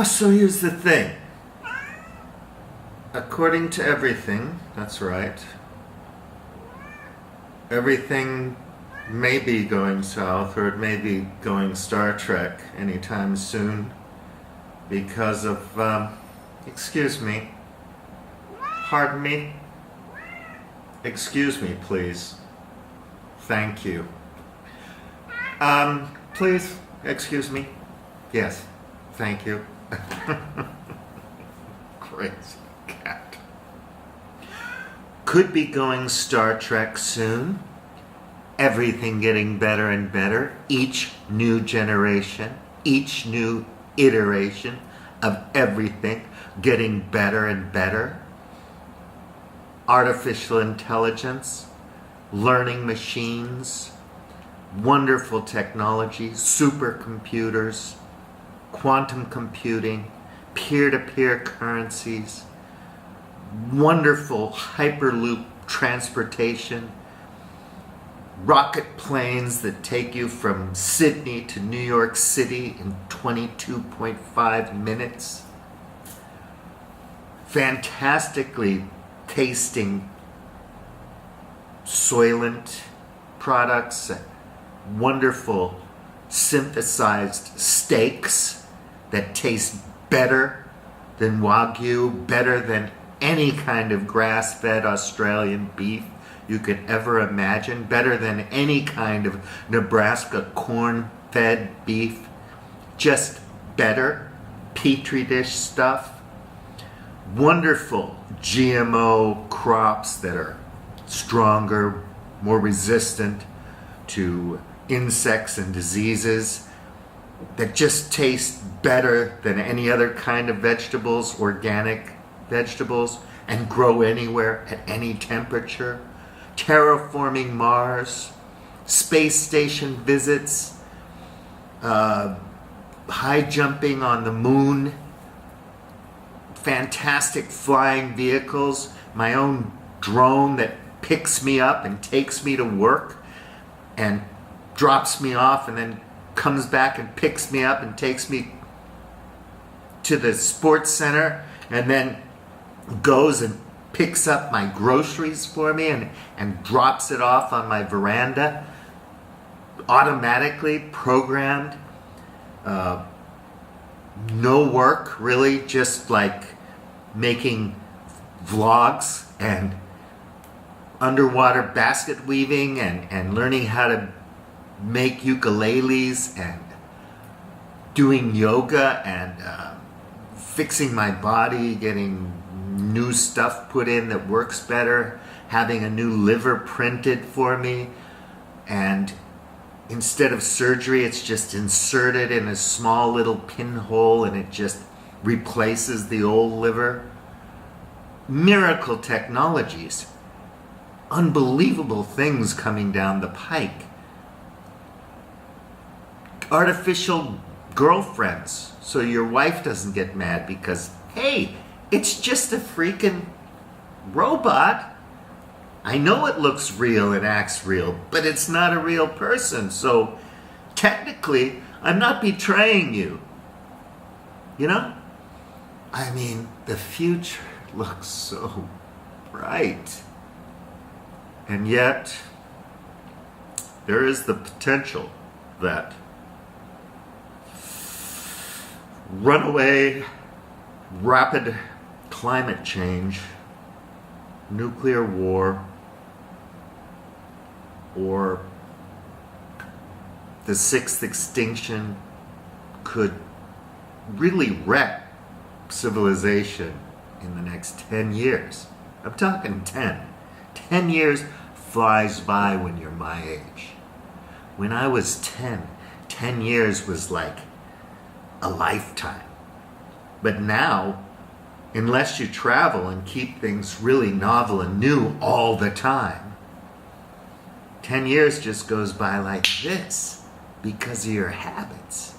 So here's the thing. According to everything, that's right, everything may be going south, or it may be going Star Trek anytime soon because of, excuse me, pardon me, excuse me, please, thank you, please, excuse me, yes, thank you, crazy cat, could be going Star Trek soon. Everything getting better and better, each new generation, each new iteration of everything getting better and better. Artificial intelligence, learning machines, wonderful technology, supercomputers, quantum computing, peer-to-peer currencies, wonderful hyperloop transportation, rocket planes that take you from Sydney to New York City in 22.5 minutes. Fantastically tasting Soylent products, wonderful synthesized steaks that taste better than Wagyu, better than any kind of grass-fed Australian beef you could ever imagine, better than any kind of Nebraska corn-fed beef, just better, petri dish stuff, wonderful GMO crops that are stronger, more resistant to insects and diseases, that just taste better than any other kind of vegetables, organic vegetables, and grow anywhere at any temperature. Terraforming Mars, space station visits, high jumping on the moon, fantastic flying vehicles, my own drone that picks me up and takes me to work and drops me off and then comes back and picks me up and takes me to the sports center and then goes and picks up my groceries for me and drops it off on my veranda, automatically programmed, no work really, just like making vlogs and underwater basket weaving and learning how to make ukuleles and doing yoga and fixing my body, getting new stuff put in that works better, having a new liver printed for me, and instead of surgery it's just inserted in a small little pinhole and it just replaces the old liver. Miracle technologies, unbelievable things coming down the pike. Artificial girlfriends, so your wife doesn't get mad because, hey, it's just a freaking robot. I know it looks real and acts real, but it's not a real person. So technically, I'm not betraying you. You know? I mean, the future looks so bright. And yet, there is the potential that runaway, rapid climate change, nuclear war, or the sixth extinction could really wreck civilization in the next 10 years. I'm talking 10. 10 years flies by when you're my age. When I was 10 years was like a lifetime. But now, unless you travel and keep things really novel and new all the time, 10 years just goes by like this because of your habits,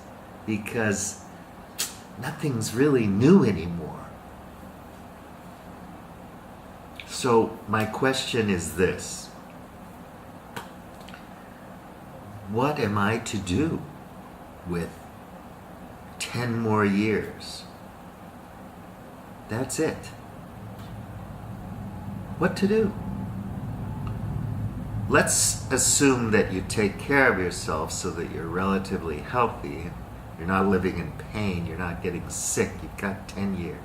because nothing's really new anymore. So my question is this: what am I to do with 10 more years That's it. What to do? Let's assume that you take care of yourself so that you're relatively healthy. You're not living in pain. You're not getting sick. You've got 10 years.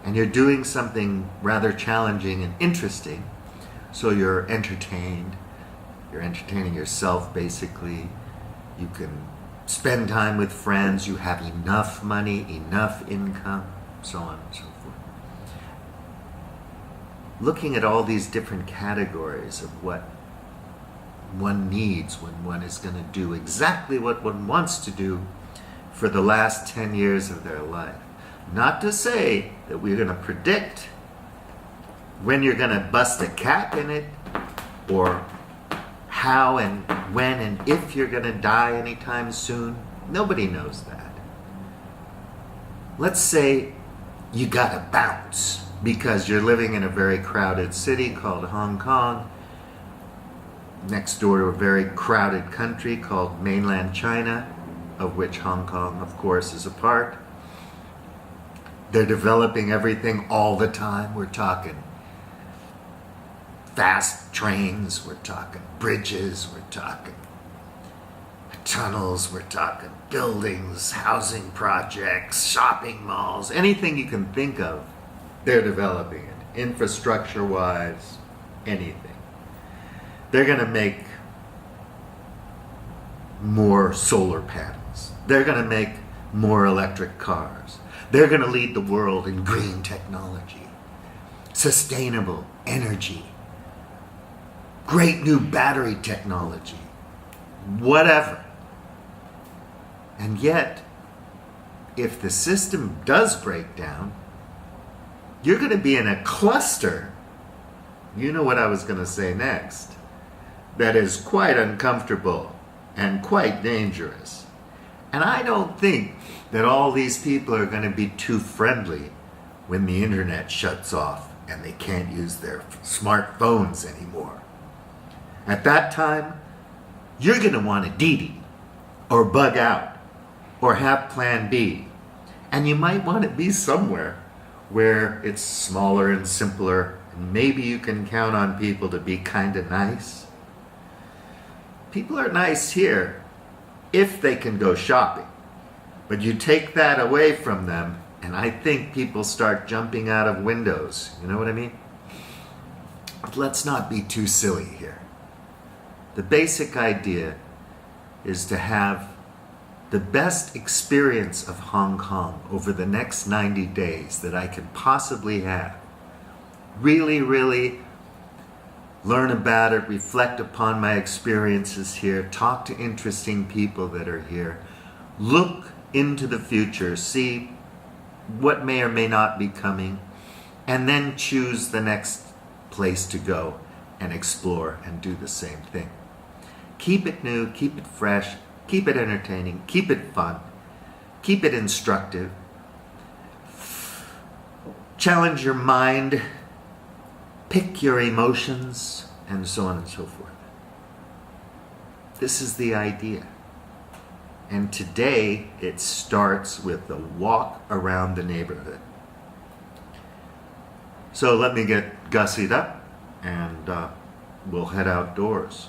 And you're doing something rather challenging and interesting. So you're entertained. You're entertaining yourself, basically. You can spend time with friends. You have enough money, enough income, so on and so forth. Looking at all these different categories of what one needs when one is going to do exactly what one wants to do for the last 10 years of their life. Not to say that we're going to predict when you're going to bust a cap in it, or how and when and if you're going to die anytime soon. Nobody knows that. Let's say you got to bounce because you're living in a very crowded city called Hong Kong, next door to a very crowded country called mainland China, of which Hong Kong, of course, is a part. They're developing everything all the time. We're talking fast trains, we're talking bridges, we're talking tunnels, we're talking buildings, housing projects, shopping malls, anything you can think of, they're developing it, infrastructure-wise, anything. They're going to make more solar panels. They're going to make more electric cars. They're going to lead the world in green technology, sustainable energy, great new battery technology, whatever. And yet, if the system does break down, you're going to be in a cluster. You know what I was going to say next. That is quite uncomfortable and quite dangerous. And I don't think that all these people are going to be too friendly when the internet shuts off and they can't use their smartphones anymore. At that time, you're going to want a DD or bug out or have plan B. And you might want to be somewhere where it's smaller and simpler, and maybe you can count on people to be kind of nice. People are nice here if they can go shopping. But you take that away from them, and I think people start jumping out of windows. You know what I mean? But let's not be too silly here. The basic idea is to have the best experience of Hong Kong over the next 90 days that I can possibly have. Really, really learn about it, reflect upon my experiences here, talk to interesting people that are here, look into the future, see what may or may not be coming, and then choose the next place to go and explore and do the same thing. Keep it new, keep it fresh, keep it entertaining, keep it fun, keep it instructive. Challenge your mind, pick your emotions, and so on and so forth. This is the idea. And today it starts with the walk around the neighborhood. So let me get gussied up and we'll head outdoors.